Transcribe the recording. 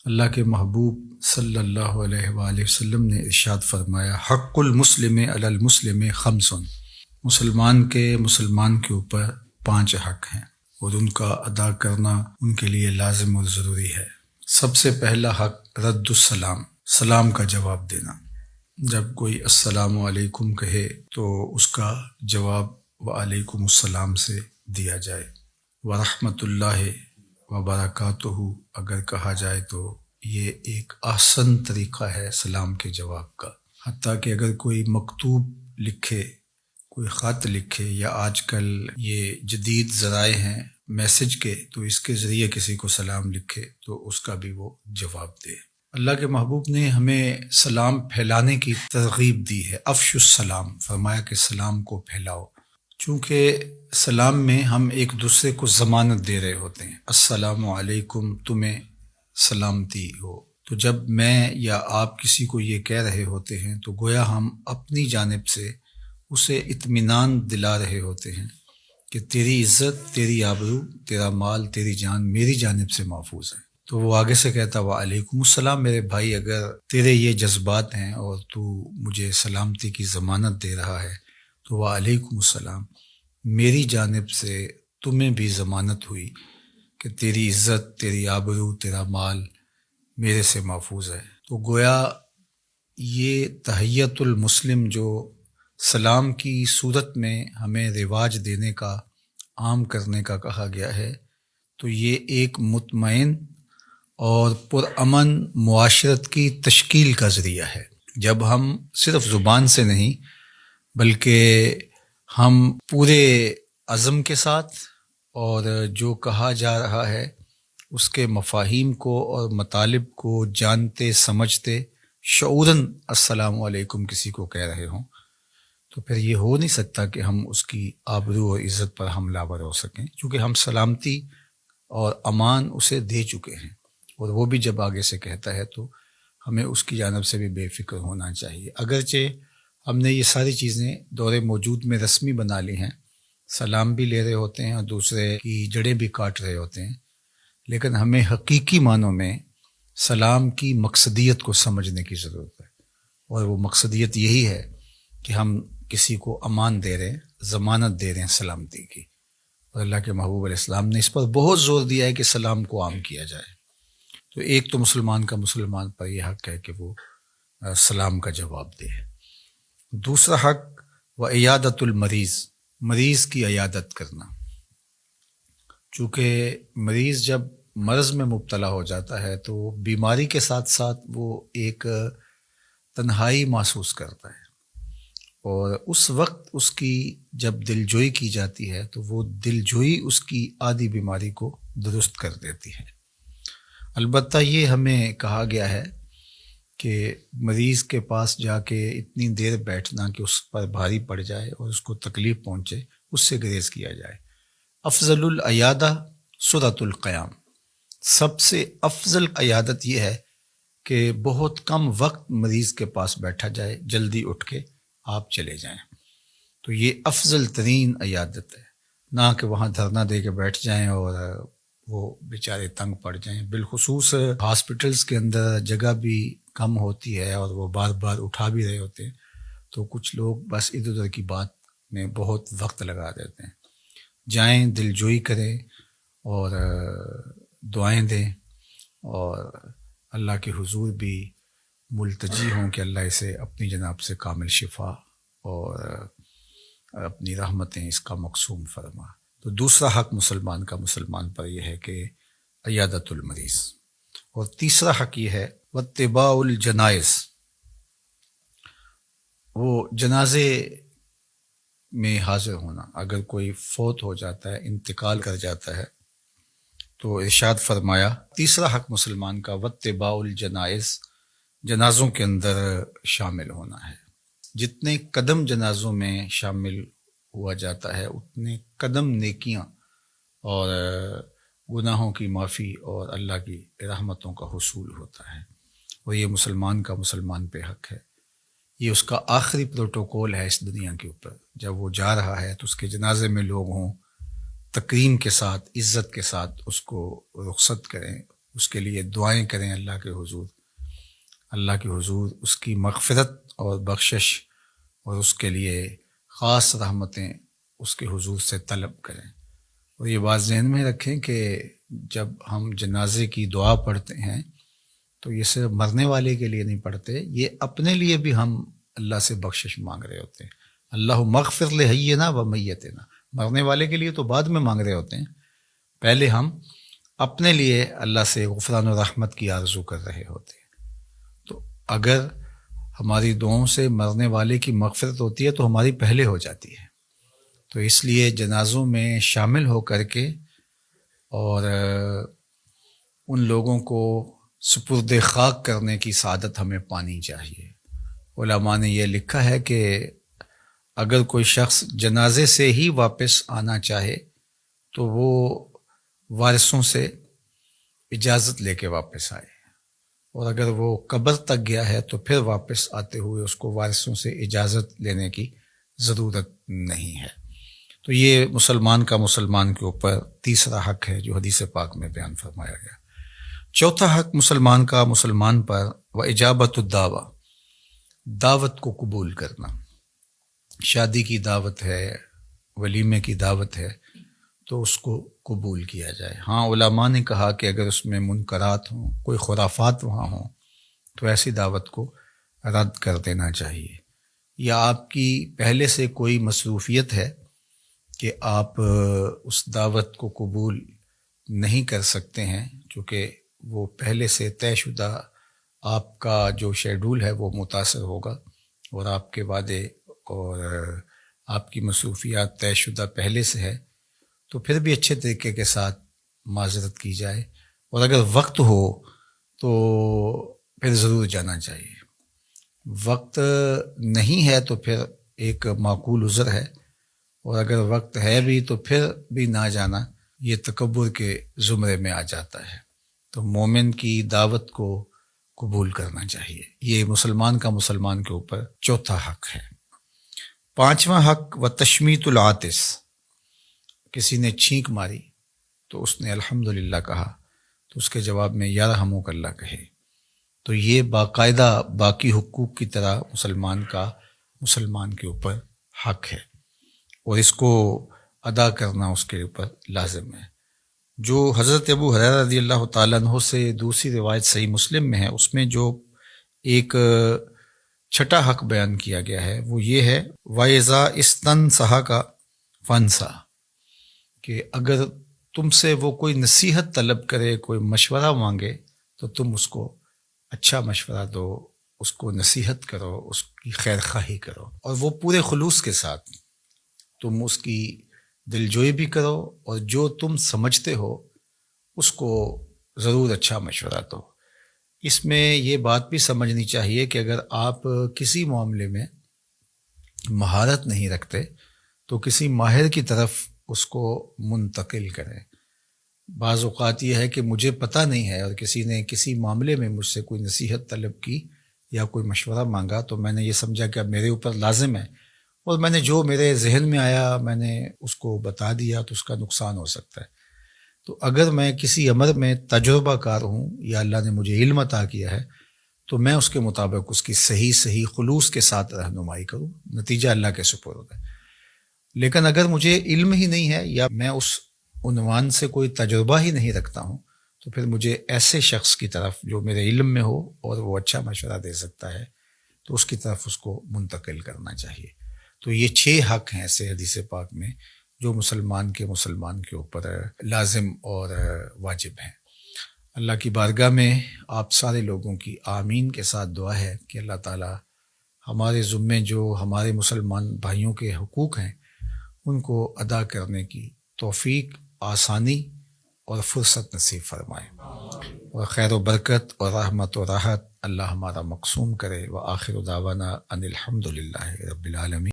اللہ کے محبوب صلی اللہ علیہ وآلہ وسلم نے ارشاد فرمایا، حق المسلم علی المسلم خمس، مسلمان کے اوپر 5 حق ہیں اور ان کا ادا کرنا ان کے لیے لازم اور ضروری ہے۔ سب سے پہلا حق رد السلام، سلام کا جواب دینا۔ جب کوئی السلام علیکم کہے تو اس کا جواب وعلیکم السلام سے دیا جائے۔ ورحمۃ اللہ وبرکاتہ اگر کہا جائے تو یہ ایک احسن طریقہ ہے سلام کے جواب کا۔ حتیٰ کہ اگر کوئی مکتوب لکھے، کوئی خط لکھے، یا آج کل یہ جدید ذرائع ہیں میسج کے، تو اس کے ذریعے کسی کو سلام لکھے تو اس کا بھی وہ جواب دے۔ اللہ کے محبوب نے ہمیں سلام پھیلانے کی ترغیب دی ہے، افشوا السلام، فرمایا کہ سلام کو پھیلاؤ۔ چونکہ سلام میں ہم ایک دوسرے کو ضمانت دے رہے ہوتے ہیں، السلام علیکم، تمہیں سلامتی ہو۔ تو جب میں یا آپ کسی کو یہ کہہ رہے ہوتے ہیں تو گویا ہم اپنی جانب سے اسے اطمینان دلا رہے ہوتے ہیں کہ تیری عزت، تیری آبرو، تیرا مال، تیری جان میری جانب سے محفوظ ہے۔ تو وہ آگے سے کہتا وعلیکم السلام، میرے بھائی اگر تیرے یہ جذبات ہیں اور تو مجھے سلامتی کی ضمانت دے رہا ہے تو وعلیکم السلام، میری جانب سے تمہیں بھی ضمانت ہوئی کہ تیری عزت، تیری آبرو، تیرا مال میرے سے محفوظ ہے۔ تو گویا یہ تحیت المسلم جو سلام کی صورت میں ہمیں رواج دینے کا، عام کرنے کا کہا گیا ہے، تو یہ ایک مطمئن اور پرامن معاشرت کی تشکیل کا ذریعہ ہے۔ جب ہم صرف زبان سے نہیں بلکہ ہم پورے عزم کے ساتھ اور جو کہا جا رہا ہے اس کے مفاہیم کو اور مطالب کو جانتے سمجھتے شعوراً السلام علیکم کسی کو کہہ رہے ہوں، تو پھر یہ ہو نہیں سکتا کہ ہم اس کی آبرو اور عزت پر حملہ آور ہو سکیں، کیونکہ ہم سلامتی اور امان اسے دے چکے ہیں، اور وہ بھی جب آگے سے کہتا ہے تو ہمیں اس کی جانب سے بھی بے فکر ہونا چاہیے۔ اگرچہ ہم نے یہ ساری چیزیں دور موجود میں رسمی بنا لی ہیں، سلام بھی لے رہے ہوتے ہیں اور دوسرے کی جڑیں بھی کاٹ رہے ہوتے ہیں، لیکن ہمیں حقیقی معنوں میں سلام کی مقصدیت کو سمجھنے کی ضرورت ہے، اور وہ مقصدیت یہی ہے کہ ہم کسی کو امان دے رہے ہیں، ضمانت دے رہے ہیں سلامتی کی، اور اللہ کے محبوب علیہ السلام نے اس پر بہت زور دیا ہے کہ سلام کو عام کیا جائے۔ تو ایک تو مسلمان کا مسلمان پر یہ حق ہے کہ وہ سلام کا جواب دے۔ دوسرا حق وعیادۃ المریض، مریض کی عیادت کرنا۔ چونکہ مریض جب مرض میں مبتلا ہو جاتا ہے تو بیماری کے ساتھ ساتھ وہ ایک تنہائی محسوس کرتا ہے، اور اس وقت اس کی جب دلجوئی کی جاتی ہے تو وہ دلجوئی اس کی آدھی بیماری کو درست کر دیتی ہے۔ البتہ یہ ہمیں کہا گیا ہے کہ مریض کے پاس جا کے اتنی دیر بیٹھنا کہ اس پر بھاری پڑ جائے اور اس کو تکلیف پہنچے، اس سے گریز کیا جائے۔ افضل العیادہ سرعۃ القیام، سب سے افضل عیادت یہ ہے کہ بہت کم وقت مریض کے پاس بیٹھا جائے، جلدی اٹھ کے آپ چلے جائیں، تو یہ افضل ترین عیادت ہے، نہ کہ وہاں دھرنا دے کے بیٹھ جائیں اور وہ بیچارے تنگ پڑ جائیں۔ بالخصوص ہاسپٹلس کے اندر جگہ بھی کم ہوتی ہے اور وہ بار بار اٹھا بھی رہے ہوتے ہیں، تو کچھ لوگ بس ادھر ادھر کی بات میں بہت وقت لگا دیتے ہیں۔ جائیں، دلجوئی کریں اور دعائیں دیں، اور اللہ کے حضور بھی ملتجی ہوں کہ اللہ اسے اپنی جناب سے کامل شفا اور اپنی رحمتیں اس کا مقسوم فرما۔ تو دوسرا حق مسلمان کا مسلمان پر یہ ہے کہ عیادت المریض، اور تیسرا حق یہ ہے واتباع الجنائز، وہ جنازے میں حاضر ہونا۔ اگر کوئی فوت ہو جاتا ہے، انتقال کر جاتا ہے، تو ارشاد فرمایا تیسرا حق مسلمان کا واتباع الجنائز، جنازوں کے اندر شامل ہونا ہے۔ جتنے قدم جنازوں میں شامل ہوا جاتا ہے اتنے قدم نیکیاں اور گناہوں کی معافی اور اللہ کی رحمتوں کا حصول ہوتا ہے، اور یہ مسلمان کا مسلمان پہ حق ہے۔ یہ اس کا آخری پروٹوکول ہے اس دنیا کے اوپر۔ جب وہ جا رہا ہے تو اس کے جنازے میں لوگ ہوں، تکریم کے ساتھ، عزت کے ساتھ اس کو رخصت کریں، اس کے لیے دعائیں کریں اللہ کے حضور اس کی مغفرت اور بخشش اور اس کے لیے خاص رحمتیں اس کے حضور سے طلب کریں۔ اور یہ بات ذہن میں رکھیں کہ جب ہم جنازے کی دعا پڑھتے ہیں تو یہ صرف مرنے والے کے لیے نہیں پڑھتے، یہ اپنے لیے بھی ہم اللہ سے بخشش مانگ رہے ہوتے ہیں۔ اللہ مغفر لحینا و میتنا، مرنے والے کے لیے تو بعد میں مانگ رہے ہوتے ہیں، پہلے ہم اپنے لیے اللہ سے غفران و رحمت کی آرزو کر رہے ہوتے ہیں۔ تو اگر ہماری دعاؤں سے مرنے والے کی مغفرت ہوتی ہے تو ہماری پہلے ہو جاتی ہے۔ تو اس لیے جنازوں میں شامل ہو کر کے اور ان لوگوں کو سپرد خاک کرنے کی سعادت ہمیں پانی چاہیے۔ علماء نے یہ لکھا ہے کہ اگر کوئی شخص جنازے سے ہی واپس آنا چاہے تو وہ وارثوں سے اجازت لے کے واپس آئے، اور اگر وہ قبر تک گیا ہے تو پھر واپس آتے ہوئے اس کو وارثوں سے اجازت لینے کی ضرورت نہیں ہے۔ تو یہ مسلمان کے اوپر تیسرا حق ہے جو حدیث پاک میں بیان فرمایا گیا۔ چوتھا حق مسلمان پر و اجابت الدعوہ، دعوت کو قبول کرنا۔ شادی کی دعوت ہے، ولیمے کی دعوت ہے تو اس کو قبول کیا جائے۔ ہاں علماء نے کہا کہ اگر اس میں منکرات ہوں، کوئی خرافات وہاں ہوں تو ایسی دعوت کو رد کر دینا چاہیے، یا آپ کی پہلے سے کوئی مصروفیت ہے کہ آپ اس دعوت کو قبول نہیں کر سکتے ہیں، چونکہ وہ پہلے سے طے شدہ آپ کا جو شیڈول ہے وہ متاثر ہوگا، اور آپ کے وعدے اور آپ کی مصروفیات طے شدہ پہلے سے ہے، تو پھر بھی اچھے طریقے کے ساتھ معذرت کی جائے، اور اگر وقت ہو تو پھر ضرور جانا چاہیے۔ وقت نہیں ہے تو پھر ایک معقول عذر ہے، اور اگر وقت ہے بھی تو پھر بھی نہ جانا یہ تکبر کے زمرے میں آ جاتا ہے۔ تو مومن کی دعوت کو قبول کرنا چاہیے، یہ مسلمان کے اوپر چوتھا حق ہے۔ پانچواں حق و تشمیت العاطس، کسی نے چھینک ماری تو اس نے الحمدللہ کہا تو اس کے جواب میں یا رحمک اللہ کہے، تو یہ باقاعدہ باقی حقوق کی طرح مسلمان کے اوپر حق ہے، اور اس کو ادا کرنا اس کے اوپر لازم ہے۔ جو حضرت ابو ہریرہ رضی اللہ تعالیٰ عنہ سے دوسری روایت صحیح مسلم میں ہے، اس میں جو ایک چھٹا حق بیان کیا گیا ہے وہ یہ ہے وَإِذَا اسْتَنْصَحَكَ فَانْصَحْ، کہ اگر تم سے وہ کوئی نصیحت طلب کرے، کوئی مشورہ مانگے تو تم اس کو اچھا مشورہ دو، اس کو نصیحت کرو، اس کی خیر خواہی کرو، اور وہ پورے خلوص کے ساتھ تم اس کی دلجوئی بھی کرو، اور جو تم سمجھتے ہو اس کو ضرور اچھا مشورہ دو۔ اس میں یہ بات بھی سمجھنی چاہیے کہ اگر آپ کسی معاملے میں مہارت نہیں رکھتے تو کسی ماہر کی طرف اس کو منتقل کریں۔ بعض اوقات یہ ہے کہ مجھے پتہ نہیں ہے اور کسی نے کسی معاملے میں مجھ سے کوئی نصیحت طلب کی یا کوئی مشورہ مانگا، تو میں نے یہ سمجھا کہ اب میرے اوپر لازم ہے، اور میں نے جو میرے ذہن میں آیا میں نے اس کو بتا دیا، تو اس کا نقصان ہو سکتا ہے۔ تو اگر میں کسی امر میں تجربہ کار ہوں یا اللہ نے مجھے علم عطا کیا ہے تو میں اس کے مطابق اس کی صحیح خلوص کے ساتھ رہنمائی کروں، نتیجہ اللہ کے سپرد ہے۔ لیکن اگر مجھے علم ہی نہیں ہے یا میں اس عنوان سے کوئی تجربہ ہی نہیں رکھتا ہوں تو پھر مجھے ایسے شخص کی طرف جو میرے علم میں ہو اور وہ اچھا مشورہ دے سکتا ہے تو اس کی طرف اس کو منتقل کرنا چاہیے۔ تو یہ 6 حق ہیں ایسے حدیث پاک میں جو مسلمان کے اوپر لازم اور واجب ہیں۔ اللہ کی بارگاہ میں آپ سارے لوگوں کی آمین کے ساتھ دعا ہے کہ اللہ تعالی ہمارے ذمے جو ہمارے مسلمان بھائیوں کے حقوق ہیں ان کو ادا کرنے کی توفیق، آسانی اور فرصت نصیب فرمائے، اور خیر و برکت اور رحمت و راحت اللہ ہمارا مقسوم کرے۔ وآخر دعوانا ان الحمد للہ رب العالمین۔